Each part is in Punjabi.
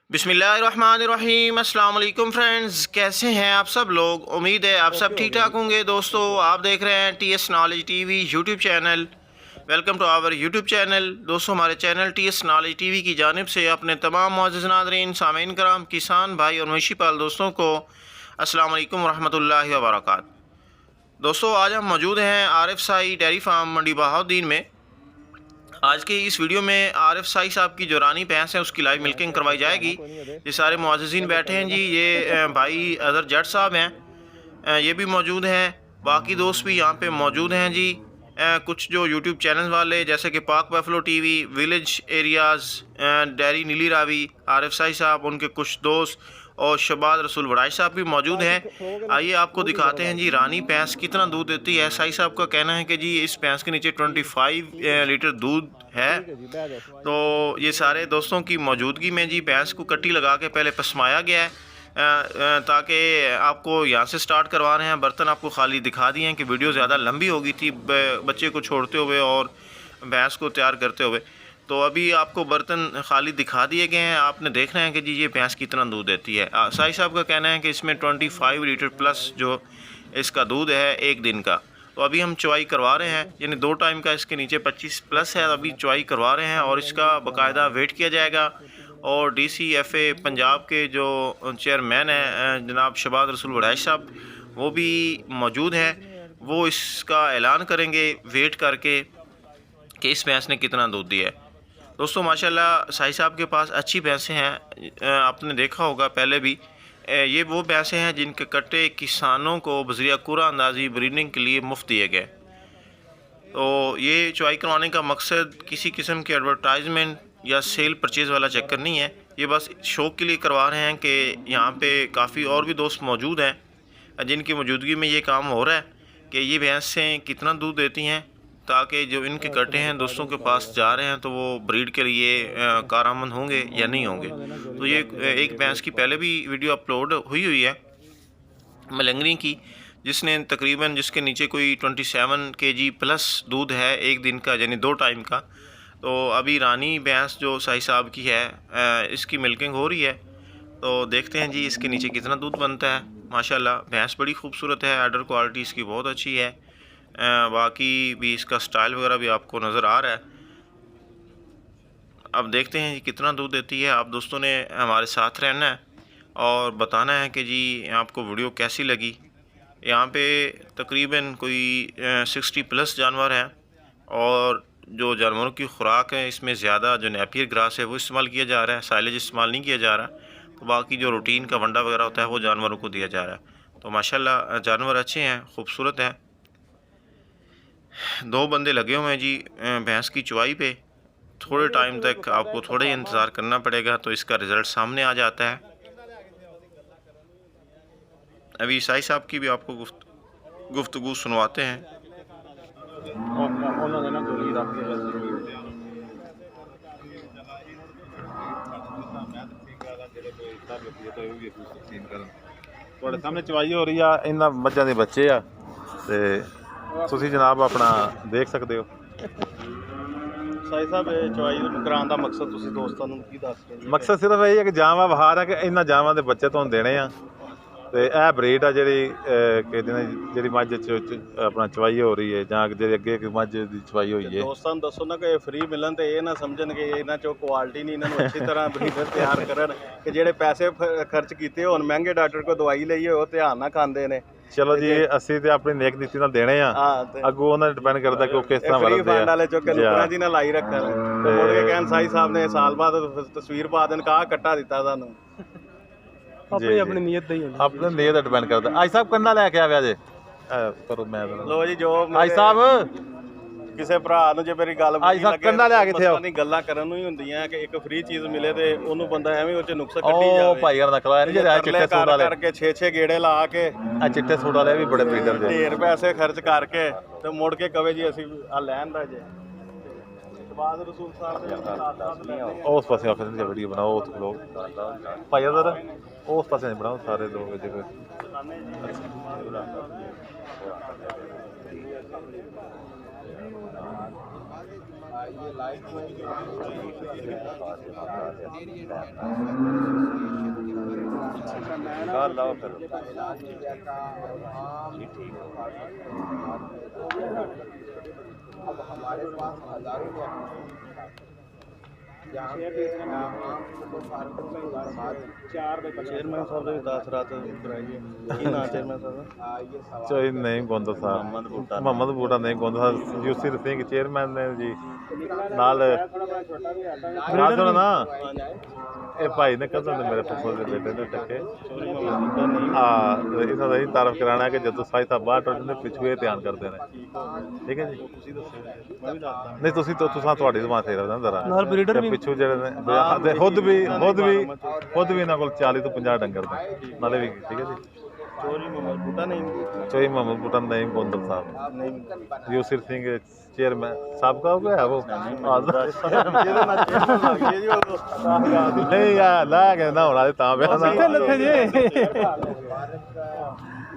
बिस्मिल्लाहिर्रहमानिर्रहीम। अस्सलाम वालेकुम फ्रेंड्स, कैसे हैं आप सब लोग। उम्मीद है आप सब ठीक ठाक होंगे। दोस्तों, आप देख रहे हैं TS knowledge TV YouTube channel. Welcome to our YouTube channel. दोस्तों, हमारे चैनल TS नॉलेज टीवी की जानिब से अपने तमाम मुअज़्ज़िज़ नाज़रीन, सामीन कराम, किसान भाई और मवेशी पाल दोस्तों को अस्सलाम वालेकुम रहमतुल्लाहि व बरकातहू। दोस्तों, आज हम मौजूद हैं RFSI डेयरी फार्म मंडी बहाउद्दीन में। आज की इस वीडियो में RFSI साहब की जो रानी भैंस है उसकी लाइव मिल्किंग करवाई जाएगी। ये सारे मुअज़्ज़िज़ीन बैठे हैं जी। ये भाई अज़हर जट साहब हैं, ये भी मौजूद हैं। बाकी दोस्त भी यहाँ पे मौजूद हैं जी। कुछ जो यूट्यूब चैनल वाले जैसे कि पाक buffalo TV, village areas, dairy नीली रावी, RFSI साहब, उनके कुछ दोस्त और शहबाज रसूल वड़ाई साहब भी मौजूद हैं। आइए आपको दिखाते हैं जी रानी भैंस कितना दूध देती है। साई साहब का कहना है कि जी इस भैंस के नीचे 25 लीटर दूध है। तो ये सारे दोस्तों की मौजूदगी में जी भैंस को कट्टी लगा के पहले पसमाया गया है, ताकि आपको यहाँ से स्टार्ट करवा रहे हैं। बर्तन आपको खाली दिखा दिए हैं कि वीडियो ज़्यादा लंबी हो गई थी बच्चे को छोड़ते हुए और भैंस को तैयार करते हुए। तो अभी आपको बर्तन खाली दिखा दिए गए हैं। आपने देखना है कि जी ये भैंस कितना दूध देती है। साई साहब का कहना है कि इसमें 25 लीटर प्लस जो इसका दूध है एक दिन का। तो अभी हम चुवाई करवा रहे हैं, यानी 2 टाइम का इसके नीचे 25 प्लस है। अभी चुवाई करवा रहे हैं और इसका बाकायदा वेट किया जाएगा। और DCFA पंजाब के जो चेयरमैन हैं जनाब शहबाज रसूल वड़ाई साहब, वो भी मौजूद हैं। वो इसका ऐलान करेंगे वेट करके कि इस भैंस ने कितना दूध दिया है। दोस्तों, माशाल्लाह साई साहब के पास अच्छी भैंसें हैं। आपने देखा होगा पहले भी। ये वो भैंसें हैं जिनके कट्टे किसानों को बज़रिया कुरा अंदाज़ी ब्रीडिंग के लिए मुफ्त दिए गए। तो ये चुवाई करवाने का मकसद किसी किस्म की एडवर्टाइजमेंट या सेल परचेज़ वाला चक्कर नहीं है। ये बस शौक़ के लिए करवा रहे हैं कि यहाँ पे काफ़ी और भी दोस्त मौजूद हैं जिनकी मौजूदगी में ये काम हो रहा है कि ये भैंसें कितना दूध देती हैं, ताकि जो इनके कट्टे हैं दोस्तों के पास जा रहे हैं तो वो ब्रीड के लिए कारआमद होंगे या नहीं होंगे। तो ये एक भैंस की पहले भी वीडियो अपलोड हुई है मलंगरी की, जिसने तकरीबन जिसके नीचे कोई 27 kg प्लस दूध है एक दिन का, यानी 2 टाइम का। तो अभी रानी भैंस जो साई साहब की है इसकी मिल्किंग हो रही है। तो देखते हैं जी इसके नीचे कितना दूध बनता है। माशाल्लाह भैंस बड़ी खूबसूरत है, आर्डर क्वालिटी इसकी बहुत अच्छी है। बाकी भी इसका स्टाइल वगैरह भी आपको नज़र आ रहा है। अब देखते हैं जी कितना दूध देती है। आप दोस्तों ने हमारे साथ रहना है और बताना है कि जी आपको वीडियो कैसी लगी। यहाँ पे तकरीबन कोई 60 प्लस जानवर हैं और जो जानवरों की खुराक है इसमें ज़्यादा जो नेपियर ग्रास है वो इस्तेमाल किया जा रहा है, साइलेज इस्तेमाल नहीं किया जा रहा। तो बाकी जो रूटीन का वंडा वगैरह होता है वो जानवरों को दिया जा रहा है। तो माशाल्लाह जानवर अच्छे हैं, खूबसूरत हैं। 2 बंदे लगे हुए हैं जी भैंस की चुवाई पे। थोड़े टाइम तक आपको थोड़ा ही इंतज़ार करना पड़ेगा तो इसका रिज़ल्ट सामने आ जाता है। अभी साई साहब की भी आपको गुफ्तगू सुनवाते हैं। ਤੁਹਾਡੇ ਸਾਹਮਣੇ ਚਵਾਈ ਹੋ ਰਹੀ ਆ, ਇਹਨਾਂ ਮੱਝਾਂ ਦੇ ਬੱਚੇ ਆ ਤੇ ਤੁਸੀਂ ਜਨਾਬ ਆਪਣਾ ਦੇਖ ਸਕਦੇ ਹੋ। ਸਾਈ ਸਾਹਿਬ ਇਹ ਚਵਾਈ ਨੂੰ ਕਰਾਉਣ ਦਾ ਮਕਸਦ ਤੁਸੀਂ ਦੋਸਤਾਂ ਨੂੰ ਕੀ ਦੱਸ ਰਹੇ ਹੋ? ਮਕਸਦ ਸਿਰਫ ਇਹ ਹੈ ਕਿ ਜਾਵਾਂ ਵਹਾਰ ਹੈ ਕਿ ਇਹਨਾਂ ਜਾਵਾਂ ਦੇ ਬੱਚੇ ਤੁਹਾਨੂੰ ਦੇਣੇ ਆ ਤੇ ਇਹ ਬਰੀਡ ਆ ਜਿਹੜੀ ਕਿ ਜਿਹੜੀ ਮੱਝ ਆਪਣਾ ਚਵਾਈ ਹੋ ਰਹੀ ਹੈ ਜਾਂ ਜਿਹੜੀ ਅੱਗੇ ਇੱਕ ਮੱਝ ਦੀ ਚਵਾਈ ਹੋਈ ਹੈ। ਦੋਸਤਾਂ ਨੂੰ ਦੱਸੋ ਨਾ ਕਿ ਫ੍ਰੀ ਮਿਲਣ ਤੇ ਇਹ ਨਾ ਸਮਝਣ ਕਿ ਇਹਨਾਂ ਚੋਂ ਕੁਆਲਿਟੀ ਨਹੀਂ, ਇਹਨਾਂ ਨੂੰ ਅੱਛੀ ਤਰ੍ਹਾਂ ਬਰੀਡਰ ਤਿਆਰ ਕਰਨ ਕਿ ਜਿਹੜੇ ਪੈਸੇ ਖਰਚ ਕੀਤੇ ਹੋਣ ਮਹਿੰਗੇ ਡਾਕਟਰ ਕੋਲ ਦਵਾਈ ਲਈ ਹੋਏ ਉਹ ਧਿਆਨ ਨਾਲ ਖਾਂਦੇ ਨੇ। ਚਲੋ ਜੀ, ਅਸੀਂ ਤੇ ਆਪਣੀ ਨੇਕ ਨੀਤੀ ਨਾਲ ਦੇਣੇ ਆ, ਅੱਗੋਂ ਉਹਨਾਂ ਤੇ ਡਿਪੈਂਡ ਕਰਦਾ ਕਿ ਉਹ ਕਿਸ ਤਰ੍ਹਾਂ ਵਰਤਦੇ ਆ। ਫੰਡ ਵਾਲੇ ਚੁੱਕ ਕੇ ਨੁਕਰਾਂ ਜੀ ਨਾਲ ਲਾਈ ਰੱਖਣ ਤੇ ਮੁੜ ਕੇ ਕਹਿਣ ਸਾਈ ਸਾਹਿਬ ਨੇ ਸਾਲ ਬਾਅਦ ਤਸਵੀਰ ਪਾ ਦੇਣ ਕਾ ਕੱਟਾ ਦਿੱਤਾ ਸਾਨੂੰ। ਆਪਣੀ ਨੀਅਤ ਦਾ ਹੀ ਹੁੰਦਾ, ਆਪਣੀ ਨੀਅਤ ਦਾ ਡਿਪੈਂਡ ਕਰਦਾ। ਆਈ ਸਾਹਿਬ ਕੰਨਾ ਲੈ ਕੇ ਆਵਿਆ ਜੇ ਕਰੋ ਮੈਂ ਲੋ ਜੀ। ਜੋ ਆਈ ਸਾਹਿਬ ਕਿਸੇ ਭਰਾ ਨੂੰ ਜੇ ਮੇਰੀ ਗੱਲ ਆਈ ਸਾਹਿਬ ਕੰਨਾ ਲਿਆ ਕਿੱਥੇ ਆ? ਗੱਲਾਂ ਕਰਨ ਨੂੰ ਹੀ ਹੁੰਦੀਆਂ ਕਿ ਇੱਕ ਫ੍ਰੀ ਚੀਜ਼ ਮਿਲੇ ਤੇ ਉਹਨੂੰ ਬੰਦਾ ਐਵੇਂ ਉਹ ਚ ਨੁਕਸ ਕੱਢੀ ਜਾਵੇ। ਉਹ ਭਾਈ ਦਾ ਖਲਾਇਆ ਨਹੀਂ ਜਿਹੜਾ ਚਿੱਟੇ ਸੂਟ ਵਾਲੇ ਕਰਕੇ 6-6 ਗੇੜੇ ਲਾ ਕੇ ਆ ਚਿੱਟੇ ਸੂਟ ਵਾਲੇ ਵੀ ਬੜੇ ਬਰੀਡਰ ਦੇ ਢੇਰ ਪੈਸੇ ਖਰਚ ਕਰਕੇ ਤੇ ਮੁੜ ਕੇ ਕਵੇ ਜੀ ਅਸੀਂ ਆ ਲੈਣ ਦਾ ਜੇ ਬਾਦ ਰਸੂਲ ਸਾਹਿਬ ਦੇ ਉਸ ਪਾਸੇ ਆਫਿਸ ਦੀ ਵੀਡੀਓ ਬਣਾਓ ਉਸ ਲੋਕ ਭਾਈ ਅਦਰ ਉਸ ਪਾਸੇ ਨਹੀਂ ਬਣਾਓ ਸਾਰੇ ਲੋਕ ਜੇ ਕੋਈ ये लाइव लाओ फिर अब हमारे पास हजारों ਚੇਅਰਮੈਨ ਸਾਹਿਬ ਦੇ 10 ਰਾਤ ਕਰਾਈਏ ਕੀ ਨਾਂ ਚੇਅਰਮੈਨ ਸਾਹਿਬ ਦਾ? ਚੋਈ ਨਹੀਂ ਗੋਂਦਲ ਸਾਹਿਬ, ਮੁਹੰਮਦ ਬੂਟਾ ਨਹੀਂ ਗੋਂਦਲ ਸਾਹਿਬ, ਯੂਸਰ ਸਿੰਘ ਚੇਅਰਮੈਨ ਨੇ ਜੀ ਨਾਲ ਸੁਣਾ ਨਾ ਇਹ ਭਾਈ ਨੇ ਕਦੋਂ ਦੇ ਮੇਰੇ ਫੁੱਫੜ ਦੇ ਬੇਟੇ ਨੇ ਟੱਕੇ ਹਾਂ ਇਹਨਾਂ ਦਾ ਹੀ ਤਾਰਫ ਕਰਾਣਾ ਕਿ ਜਦੋਂ ਸਾਈ ਸਾਹਿਬ ਬਾਹਰ ਟੁੱਟਦੇ ਪਿੱਛੂ ਇਹ ਧਿਆਨ ਕਰਦੇ ਨੇ। ਠੀਕ ਹੈ ਜੀ, ਨਹੀਂ ਤੁਸੀਂ ਤੁਹਾਡੀ ਜ਼ਬਾਨ ਤੇ ਰਹਿੰਦਾ ਜ਼ਰਾ ਪਿੱਛੂ ਜਿਹੜੇ ਨੇ ਖੁਦ ਵੀ ਇਹਨਾਂ ਕੋਲ 40 ਤੋਂ 50 ਡੰਗਰ ਨੇ ਨਾਲੇ ਵੀ। ਠੀਕ ਹੈ ਜੀ, ਚੋਰੀ ਮੁਹੰਮਦ ਬੂਟਾ ਨਹੀਂ ਚੋਈ ਮੁਹੰਮਦ ਬੂਟਾ ਨਹੀਂ ਗੋਂਦਲ ਸਾਹਿਬ, ਯੂਸਰ ਸਿੰਘ चेयरमैन साहब का हो गया वो नहीं यार ला के ना होना ता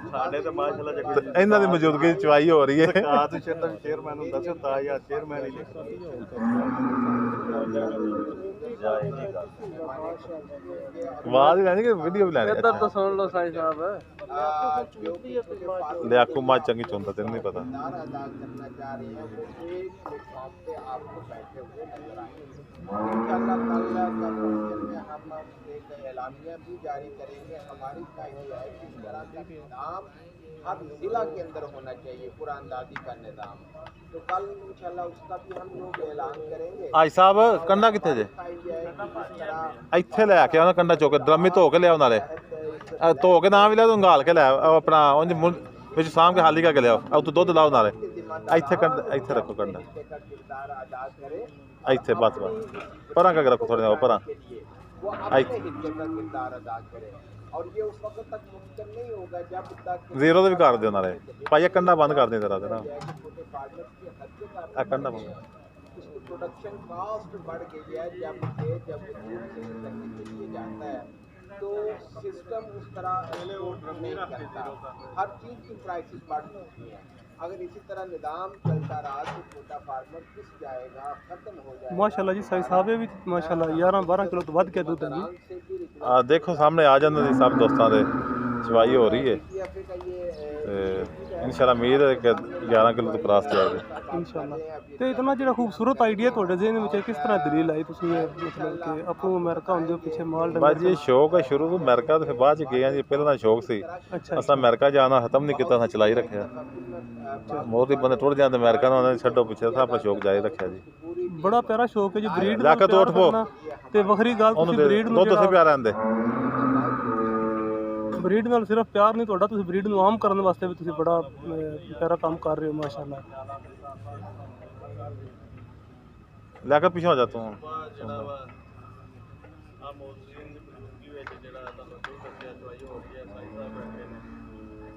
ਸਾਡੇ ਤੇ ਮਾਸ਼ਾਅੱਲਾ ਇਹਨਾਂ ਦੀ ਮੌਜੂਦਗੀ ਚ ਚਵਾਈ ਹੋ ਰਹੀ ਹੈ। ਕਾਤ ਸ਼ੇਰ ਦਾ ਚੇਅਰਮੈਨ ਹੁੰਦਾ ਸੀ ਤਾਂ ਯਾਰ ਚੇਅਰਮੈਨ ਹੀ ਲਿਖਦਾ ਆਵਾਜ਼ ਲੈਣੀ ਕਿ ਵੀਡੀਓ ਵੀ ਲੈਣੀ? ਇੱਧਰ ਤਾਂ ਸੁਣ ਲਓ ਸਾਈ ਸਾਹਿਬ। ਲਿਆਕੂ ਮਾ ਚੰਗੀ ਚੁੰਦਾ ਤੈਨੂੰ ਨਹੀਂ ਪਤਾ। एलानिया भी जारी करेंगे। हमारी ख्वाहिश है कि इस तरह का निज़ाम हर ज़िला के अंदर होना चाहिए, कुरानदाजी का निज़ाम। तो कल इंशाल्लाह उसका भी हम लोग ऐलान करेंगे। आज साहब कंडा कितने जे ਇੱਥੇ ਲੈ ਕੇ ਆਉਣਾ ਕੰਡਾ ਚੁੱਕ ਕੇ ਡਰਮੀ ਧੋ ਕੇ ਲਿਆਓ ਨਾਲੇ ਧੋ ਕੇ ਨਾ ਵੀ ਲਿਆ ਤੂੰ ਗਾਲ ਕੇ ਲੈ ਆਪਣਾ ਉਂਝ ਵਿੱਚ ਸਾਂਭ ਕੇ ਹਾਲੀ ਕਰਕੇ ਲਿਆਓ ਉਹ ਤੋਂ ਦੁੱਧ ਲਾਓ ਨਾਲੇ ਇੱਥੇ ਕੰਡਾ ਇੱਥੇ ਰੱਖੋ ਕੰਡਾ ਇੱਥੇ ਬਸ ਪਰਾਂ ਕਰਕੇ ਰੱਖੋ ਥੋੜੇ ਜਿਹਾ ਪਰਾਂ वो अपने हिस्से का किरदार अदा करे और ये उस वक्त तक मुमकिन नहीं होगा जब तक ਜ਼ੀਰੋ ਦੇ ਵੀ ਕਰ ਦਿਓ ਨਾਲੇ ਭਾਈ ਇਹ ਕੰਡਾ ਬੰਦ ਕਰ ਦੇ ਤੇਰਾ छोटे फार्मर्स की हद के साथ ਇਹ ਕੰਡਾ ਬੰਦ इसकी प्रोडक्शन कॉस्ट बढ़ गई है। जब दूध से करने के लिए जाता है तो सिस्टम उस तरह नहीं करता, हर चीज़ की प्राइसेस बढ़ चुकी हैं। अगर इसी तरह निज़ाम चलता रहा तो छोटा फार्मर पिस जाएगा, ख़त्म हो जाएगा। ਮਾਸ਼ਾਅੱਲਾ ਜੀ ਸਾਈ ਸਾਹਿਬ ਇਹ ਵੀ ਮਾਸ਼ਾਅੱਲਾ 11-12 ਕਿਲੋ ਤੋਂ ਵੱਧ ਕੇ ਦੁੱਧ ਹੈ ਜੀ। ਆ ਦੇਖੋ ਸਾਹਮਣੇ ਆ ਜਾਂਦੇ ਨੇ ਸਭ ਦੋਸਤਾਂ ਦੇ ਚਵਾਈ ਹੋ ਰਹੀ ਹੈ ਤੇ ਇਨਸ਼ਾਅੱਲਾ ਉਮੀਦ ਹੈ ਕਿ 11 ਕਿਲੋ ਤੋਂ ਕ੍ਰਾਸ ਜਾਏਗੀ ਇਨਸ਼ਾਅੱਲਾ। ਤੇ ਇਤਨਾ ਜਿਹੜਾ ਖੂਬਸੂਰਤ ਆਈਡੀਆ ਤੁਹਾਡੇ ਜ਼ਿਹਨ ਵਿੱਚ ਕਿਸ ਤਰ੍ਹਾਂ ਦਲੀਲ ਆਈ ਤੁਸੀਂ ਮਤਲਬ ਕਿ ਆਪੋ ਅਮਰੀਕਾ ਹੁੰਦੇ ਪਿੱਛੇ ਮਾਲ ਬਾਜੀ ਇਹ ਸ਼ੌਕ ਹੈ ਸ਼ੁਰੂ ਤੋਂ ਅਮਰੀਕਾ ਤੇ ਫਿਰ ਬਾਅਦ ਚ ਗਏ ਆ ਜੀ। ਪਹਿਲਾਂ ਦਾ ਸ਼ੌਕ ਸੀ ਅਸਾਂ ਅਮਰੀਕਾ ਜਾਣਾ ਖਤਮ ਨਹੀਂ ਕੀਤਾ, ਅਸਾਂ ਚਲਾਈ ਰੱਖਿਆ। ਮੋਰ ਦੇ ਬੰਦੇ ਟੁੱਟ ਜਾਂਦੇ ਅਮਰੀਕਾ ਨੂੰ ਉਹਨਾਂ ਨੇ ਛੱਡੋ ਪਿੱਛੇ ਅਸਾਂ ਆਪਣਾ ਸ਼ੌਕ ਜਾਰੀ ਰੱਖਿਆ ਜੀ। ਬੜਾ ਪਿਆਰਾ ਸ਼ੌਕ ਹੈ ਜੀ ਬਰੀਡ ਲਾ ਕੇ ਤੋੜ ਪੋ ਤੇ ਵੱਖਰੀ ਗੱਲ ਤੁਸੀਂ ਬਰੀਡ ਨੂੰ ਦੁੱਧ ਸੇ ਪਿਆਰ ਆਂਦੇ ਬਰੀਡ ਨਾਲ ਸਿਰਫ ਪਿਆਰ ਨਹੀਂ ਤੁਹਾਡਾ, ਤੁਸੀਂ ਬਰੀਡ ਨੂੰ ਆਮ ਕਰਨ ਵਾਸਤੇ ਵੀ ਤੁਸੀਂ ਬੜਾ ਪਿਆਰਾ ਕੰਮ ਕਰ ਰਹੇ ਹੋ ਮਾਸ਼ਾਅੱਲਾ। ਲੈ ਕੇ ਪਿੱਛੇ ਹੋ ਜਾ ਤੂੰ। ਆ ਮੌਜੂਦੀਨ ਦੀ ਮੌਜੂਦਗੀ ਵਿੱਚ ਜਿਹੜਾ ਤੁਹਾਨੂੰ ਜੋ ਦੱਸਿਆ ਚਵਾਈ ਹੋ ਰਹੀ ਹੈ ਸਾਈ ਸਾਹਿਬ ਬੈਠੇ ਨੇ।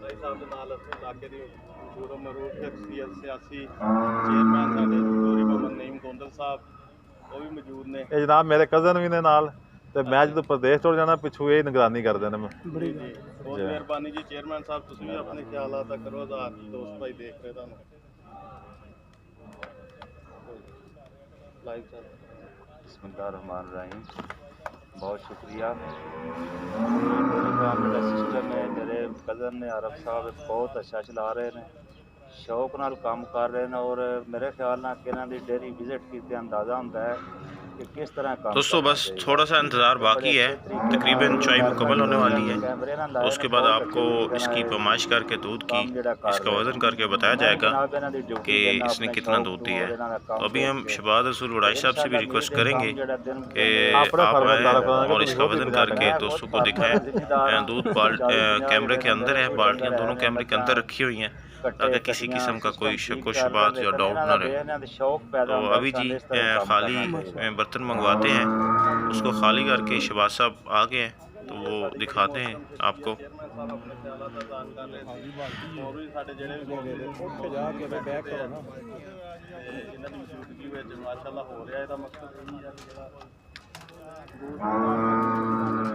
ਸਾਈ ਸਾਹਿਬ ਦੇ ਨਾਲ ਇੱਥੇ ਇਲਾਕੇ ਦੀ ਮਸ਼ਹੂਰ ਮਰੂਫ ਸ਼ਖਸੀਅਤ ਸਿਆਸੀ ਚੇਅਰਮੈਨ ਸਾਡੇ ਚੋਰੀ ਮੁਹੰਮਦ ਨਈਮ ਗੋਂਦਲ ਸਾਹਿਬ ਉਹ ਵੀ ਮੌਜੂਦ ਨੇ। ਇਹ ਜਨਾਬ ਮੇਰੇ ਕਜ਼ਨ ਵੀ ਨੇ ਨਾਲ ਤੇ ਮੈਂ ਜਦੋਂ ਪ੍ਰਦੇਸ਼ ਟੁਰ ਜਾਣਾ ਪਿੱਛੋਂ ਇਹ ਨਿਗਰਾਨੀ ਕਰਦੇ ਨੇ। ਬੜੀ ਬਹੁਤ ਮਿਹਰਬਾਨੀ ਜੀ ਚੇਅਰਮੈਨ ਸਾਹਿਬ, ਤੁਸੀਂ ਵੀ ਆਪਣੇ ਖਿਆਲਾਂ ਦਾ ਕਰੋ ਆਜ਼ਾਦ ਦੋਸਤ ਭਾਈ ਦੇਖ ਰਹੇ ਤੁਹਾਨੂੰ ਲਾਈਵ ਚੱਲ। बिस्मिल्लाहिर्रहमानिर्रहीम। बहुत शुक्रिया। मेरा सिस्टम है मेरे कज़न ने अरब साहब बहुत अच्छा चला रहे हैं, शौक नाल काम कर रहे हैं और मेरे ख्याल नाल कि इन्हां दी डेयरी विजिट कीते अंदाज़ा होंदा है कि किस तरह काम दोस्तों बस थोड़ा सा इंतज़ार बाकी है, तकरीबन चवाई मुकम्मल होने वाली है। उसके बाद आपको इसकी पैमाइश करके दूध की इसका वज़न करके बताया जाएगा कि इसने कितना दूध दिया है। तो अभी हम शहबाज रसूल वड़ाई साहब से भी रिक्वेस्ट करेंगे कि आप आएँ और इसका वज़न करके दोस्तों को दिखाएँ। दूध कैमरे के अंदर है, बाल्टियाँ दोनों कैमरे के अंदर रखी हुई हैं ताकि किसी किस्म का कोई शक व शुबात या डाउट ना रहे। तो अभी जी खाली बर्तन मंगवाते हैं, उसको खाली करके शहबाज साहब आ गए हैं तो वो दिखाते हैं आपको। ਮਾਸ਼ਾਅੱਲਾ ਹੋ ਰਿਹਾ ਇਹਦਾ ਮਕਸਦ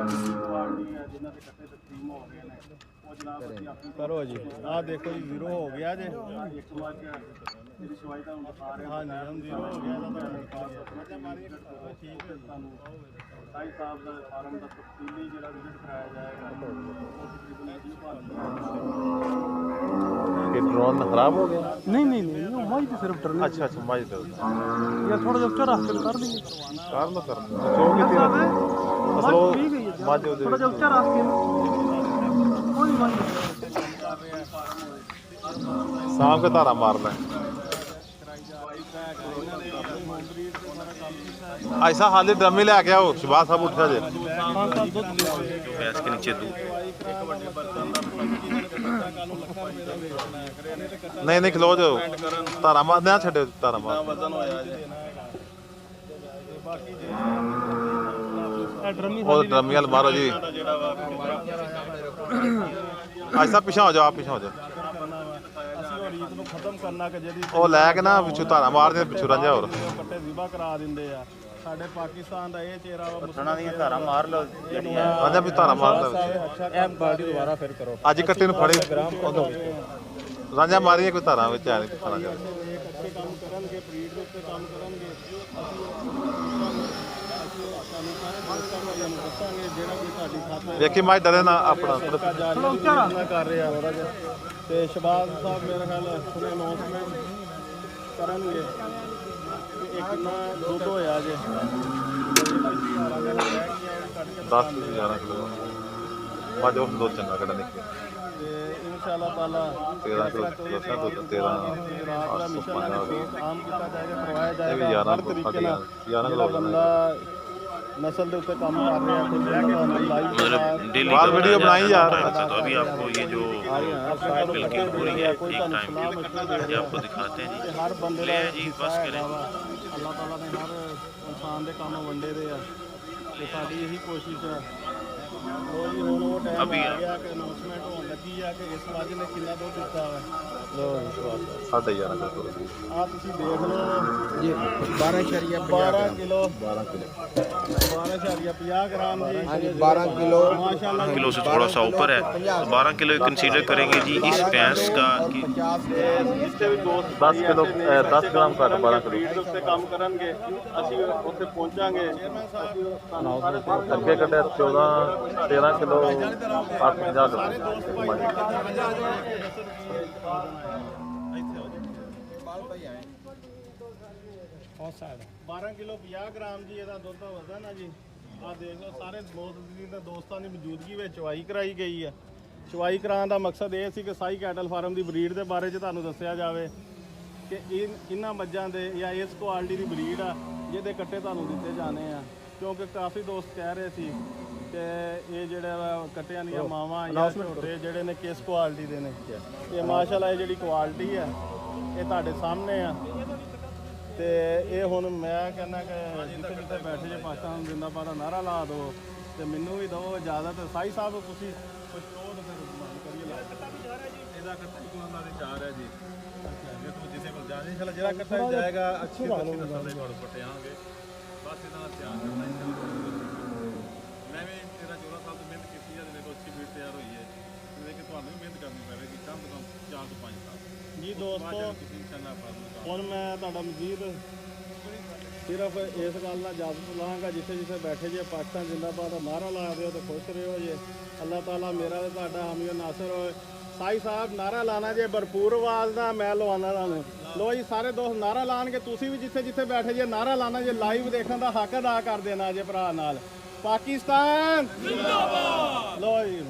ਜਿਨ੍ਹਾਂ ਦੇ ਕੱਟੇ ਤਕਸੀਮ ਹੋ ਗਏ ਨੇ ਉਹ ਜਨਾਬ ਅਸੀਂ ਆਪਣੀ ਕਰੋ ਜੀ। ਆਹ ਦੇਖੋ ਜੀ 0 ਹੋ ਗਿਆ ਜੇ ਇੱਕ ਵਾਰ ਜਿਹੜੀ ਸਵਾਈ ਦਾ ਹੁਣ ਦਿਖਾ ਰਹੇ ਹਾਂ ਜੀ 0 ਹੋ ਗਿਆ ਇਹਦਾ ਤਾਂ ਮਾਰੀ ਠੀਕ ਹੈ ਤੁਹਾਨੂੰ ਸਾਈ ਸਾਹਿਬ ਦਾ ਫਾਰਮ ਦਾ ਤਫਸੀਲੀ ਜਿਹੜਾ ਵਿਜ਼ਿਟ ਕਰਾਇਆ ਜਾਏਗਾ ਉਹ ਤਕਰੀਬਨ ਇਹਦੀ ਭਾਰਤ ਕਿ ਡਰੋਨ ਖਰਾਬ ਹੋ ਗਿਆ? ਨਹੀਂ ਨਹੀਂ ਨਹੀਂ ਉਹ ਮਾਈ ਤੇ ਸਿਰਫ ਟਰਨੇ ਅੱਛਾ ਅੱਛਾ ਮਾਜ ਦੇ ਜਾਂ ਥੋੜਾ ਜਿਹਾ ਉੱਚਾ ਰੱਖ ਕੇ ਕਰ ਲਈਏ ਕਾਰ ਨਾ ਕਰ ਜੋ ਕੀਤੀ ਅਸਲੋ ਮਾਜ ਦੇ ਥੋੜਾ ਜਿਹਾ ਉੱਚਾ ਰੱਖ ਕੇ ਕੋਈ ਮਾਈ ਸਾਹਮ ਕੇ ਧਾਰਾ ਮਾਰ ਲੈ ऐसा हाली ड्रम ही लेके आओ शबाज साहब उठा जे भैंस के नीचे दूध नहीं नहीं खलो जो धारा मार ना छड़े धारा मार ਵਜ਼ਨ ਹੋਇਆ ਜੀ और ड्रम ही मारो जी ਜਿਹੜਾ ਵਾ ऐसा पीछे हो जाओ आप पीछे हो जाओ ਅਸੀਂ ਉਹ ਰੀਤ ਨੂੰ ਖਤਮ ਕਰਨਾ ਕਿ ਜਿਹਦੀ ਉਹ ਲੈ ਕੇ ਨਾ ਪਿੱਛੋਂ ਧਾਰਾ ਮਾਰਦੇ ਪਿੱਛੋਂ ਰਾਂਝਾ ਹੋਰ ਕੱਟੇ ਜ਼ਿਬਾ ਕਰਾ ਦਿੰਦੇ ਆ ਸਾਡੇ ਪਾਕਿਸਤਾਨ ਦਾ ਇਹ ਚਿਹਰਾ ਵਾ ਥਣਾ ਦੀਆਂ ਧਾਰਾਂ ਮਾਰ ਲਓ ਜਿਹੜੀਆਂ ਰਾਂਝਾ ਵੀ ਧਾਰਾ ਮਾਰਦਾ ਇਹ ਬਾਡੀ ਦੁਬਾਰਾ ਫਿਰ ਕਰੋ ਅੱਜ ਕੱਟੇ ਨੂੰ ਫੜੇ ਰਾਂਝਾ ਮਾਰੀਏ ਕੋਈ ਧਾਰਾ ਵਿੱਚ ਆ ਨਹੀਂ ਖਾਣਾ ਜਾ ਇਹ ਕੱਟੇ ਕੰਮ ਕਰਨਗੇ ਬਰੀਡ ਦੇ ਉੱਤੇ ਕੰਮ ਕਰਨਗੇ ਅਸੀਂ ਸਾਨੂੰ ਸਾਰੇ ਦੋਸਤਾਂ ਨੂੰ ਦੱਸਾਂਗੇ ਜਿਹੜਾ ਵੀ ਤੁਹਾਡੀ ਖਾਤਰ ਵੇਖੀ ਮਾਈ ਡਰੇ ਨਾ ਆਪਣਾ ਜਾਰੀ ਕਰ ਰਿਹਾ ਥੋੜਾ ਜਿਹਾ ਤੇ ਸ਼ਬਾਜ਼ ਸਾਹਿਬ ਮੇਰੇ ਖਿਆਲ ਹੁਣੇ ਅਨਾਉਂਸਮੈਂਟ ਕਰਨਗੇ ਕਿ ਇਹ ਕਿੰਨਾ ਦੁੱਧ ਹੋਇਆ ਜੇ 10 11 ਕਿਲੋ ਬਾਜ ਉਹ ਦੋ ਚੰਗਾ ਕੱਢ ਨਿਕਲੇ ਤੇ ਇਨਸ਼ਾਅੱਲਾ ਤਾਲਾ 13 ਕਿਲੋ ਦੱਸਿਆ ਦੁੱਧ 13 ਰਾਤ ਦਾ ਮਿਸ਼ਨ ਹੈ ਆਮ ਕੀਤਾ ਜਾਏਗਾ ਕਰਵਾਇਆ ਇਹ ਵੀ ਜਾਏਗਾ 11 ਹਰ ਤਰੀਕੇ ਨਾਲ 11 ਜਿਹੜਾ ਕਿਲੋ ਬੰਦਾ नस्ल के ऊपर काम कर रहे हैं मतलब डेली बार वीडियो बनाई यार तो अभी आपको ये जो मिल्किंग हो रही है एक टाइम की ये आपको दिखाते हैं हर बंदे ले जी बस करें अल्लाह ताला ने हर इंसान के काम वंडे दे ते साडी यही कोशिश है और भी हुण वो टाइम अभी आ गया कि अनाउंसमेंट होने लगी है कि इस मज ने कितना दूध दिता है लो साढ़े 11 किलो आ तुसी देख लो जी 12 किलो 12.50 ग्राम जी हाँ जी 12 किलो माशाल्लाह किलो से थोड़ा सा ऊपर है तो 12 किलो कंसीडर करेंगे जी इस भैंस का कि 50 जिससे भी दोस्त 10 किलो 10 ग्राम का 12 किलो ਬਰੀਡ ਉੱਤੇ ਕੰਮ ਕਰਨਗੇ ਅਸੀਂ ਉੱਥੇ ਪਹੁੰਚਾਂਗੇ ਅੱਗੇ ਕੱਢਿਆ 14 13 ਕਿਲੋ 850 ਗ੍ਰਾਮ 12 ਕਿਲੋ 50 ਗ੍ਰਾਮ ਜੀ ਇਹਦਾ ਦੁੱਧ ਵਜ਼ਨ ਆ ਜੀ ਆ ਦੇਖ ਲਓ ਸਾਰੇ ਦੋਸਤਾਂ ਦੀ ਮੌਜੂਦਗੀ ਵਿੱਚ ਚਵਾਈ ਕਰਾਈ ਗਈ ਆ ਚਵਾਈ ਕਰਾਉਣ ਦਾ ਮਕਸਦ ਇਹ ਸੀ ਕਿ ਸਾਈ ਕੈਟਲ ਫਾਰਮ ਦੀ ਬਰੀਡ ਦੇ ਬਾਰੇ 'ਚ ਤੁਹਾਨੂੰ ਦੱਸਿਆ ਜਾਵੇ ਕਿ ਇਹਨਾਂ ਮੱਝਾਂ ਦੇ ਜਾਂ ਇਸ ਕੁਆਲਿਟੀ ਦੀ ਬਰੀਡ ਆ ਜਿਹਦੇ ਕੱਟੇ ਤੁਹਾਨੂੰ ਦਿੱਤੇ ਜਾਣੇ ਆ ਕਿਉਂਕਿ ਕਾਫੀ ਦੋਸਤ ਕਹਿ ਰਹੇ ਸੀ ਕਿ ਇਹ ਜਿਹੜੇ ਵਾ ਕੱਟਿਆਂ ਦੀਆਂ ਮਾਵਾਂ ਜਾਂ ਝੋਟੇ ਜਿਹੜੇ ਨੇ ਕਿਸ ਕੁਆਲਿਟੀ ਦੇ ਨੇ ਤੇ ਮਾਸ਼ਾਅੱਲਾ ਇਹ ਜਿਹੜੀ ਕੁਆਲਿਟੀ ਆ ਇਹ ਤੁਹਾਡੇ ਸਾਹਮਣੇ ਆ ਤੇ ਇਹ ਹੁਣ ਮੈਂ ਕਹਿੰਦਾ ਕਿ ਜਿੱਥੇ ਜਿੱਥੇ ਬੈਠੇ ਜੇ ਪਾਕਿਸਤਾਨ ਜ਼ਿੰਦਾਬਾਦ ਦਾ ਨਾਰਾ ਲਾ ਦਿਓ ਤੇ ਮੈਨੂੰ ਵੀ ਦਿਓ ਇਜਾਜ਼ਤ ਸਾਈ ਸਾਹਿਬ ਤੁਸੀਂ ਕੁਝ ਕਹੋ ਤਾਂ ਫਿਰ ਕਰੀਏ ਲਾ ਇਹਦਾ ਕੱਟਾ ਹੀ ਕੋਲਾਂ ਦੇ ਚਾਰ ਹੈ ਜੀ ਜੇ ਤੂੰ ਜਿਸੇ ਕੋਲ ਜਾਣੇ ਇਨਸ਼ਾਅੱਲਾ ਜਿਹੜਾ ਕੱਟਾ ਜਾਏਗਾ ਅੱਛੀ ਨਸਲ ਦੇ ਤੁਹਾਡੇ ਪੱਟੇ ਆਣਗੇ ਬਸ ਇਹਦਾ ਧਿਆਨ ਕਰਨਾ ਮੈਂ ਵੀ 13-14 ਸਾਲ ਤੋਂ ਮਿਹਨਤ ਕੀਤੀ ਹੈ ਦੇਖੋ ਅੱਛੀ ਬੀਟ ਤਿਆਰ ਹੋਈ ਹੈ ਜਿਵੇਂ ਕਿ ਤੁਹਾਨੂੰ ਵੀ ਮਿਹਨਤ ਕਰਨੀ ਪਵੇਗੀ ਕਮ ਤੋਂ ਕਮ 4 ਤੋਂ 5 ਸਾਲ ਜੀ ਦੋਸਤੋ ਹੁਣ ਮੈਂ ਤੁਹਾਡਾ ਮਜ਼ੀਦ ਸਿਰਫ ਇਸ ਗੱਲ ਨਾਲ ਇਜਾਜ਼ਤ ਲਾਂਗਾ ਜਿੱਥੇ ਜਿੱਥੇ ਬੈਠੇ ਜੇ ਪਾਕਿਸਤਾਨ ਜ਼ਿੰਦਾਬਾਦ ਦਾ ਨਾਰਾ ਲਾ ਦਿਓ ਤੇ ਖੁਸ਼ ਰਹੋ ਜੇ ਅੱਲਾਹ ਤਾਲਾ ਮੇਰਾ ਤੇ ਤੁਹਾਡਾ ਹਾਮੀ ਨਾਸਰ ਹੋਏ ਸਾਈ ਸਾਹਿਬ ਨਾਰਾ ਲਾਣਾ ਜੇ ਭਰਪੂਰ ਆਵਾਜ਼ ਦਾ ਮੈਂ ਲਵਾਣਾ ਤੁਹਾਨੂੰ ਲੋ ਜੀ ਸਾਰੇ ਦੋਸਤ ਨਾਰਾ ਲਾਣਗੇ ਤੁਸੀਂ ਵੀ ਜਿੱਥੇ ਜਿੱਥੇ ਬੈਠੇ ਜੇ ਨਾਰਾ ਲਾਣਾ ਜੇ ਲਾਈਵ ਦੇਖਣ ਦਾ ਹੱਕ ਅਦਾ ਕਰ ਦੇਣਾ ਜੇ ਭਰਾ ਨਾਲ ਪਾਕਿਸਤਾਨ ਜ਼ਿੰਦਾਬਾਦ ਲੋ ਜੀ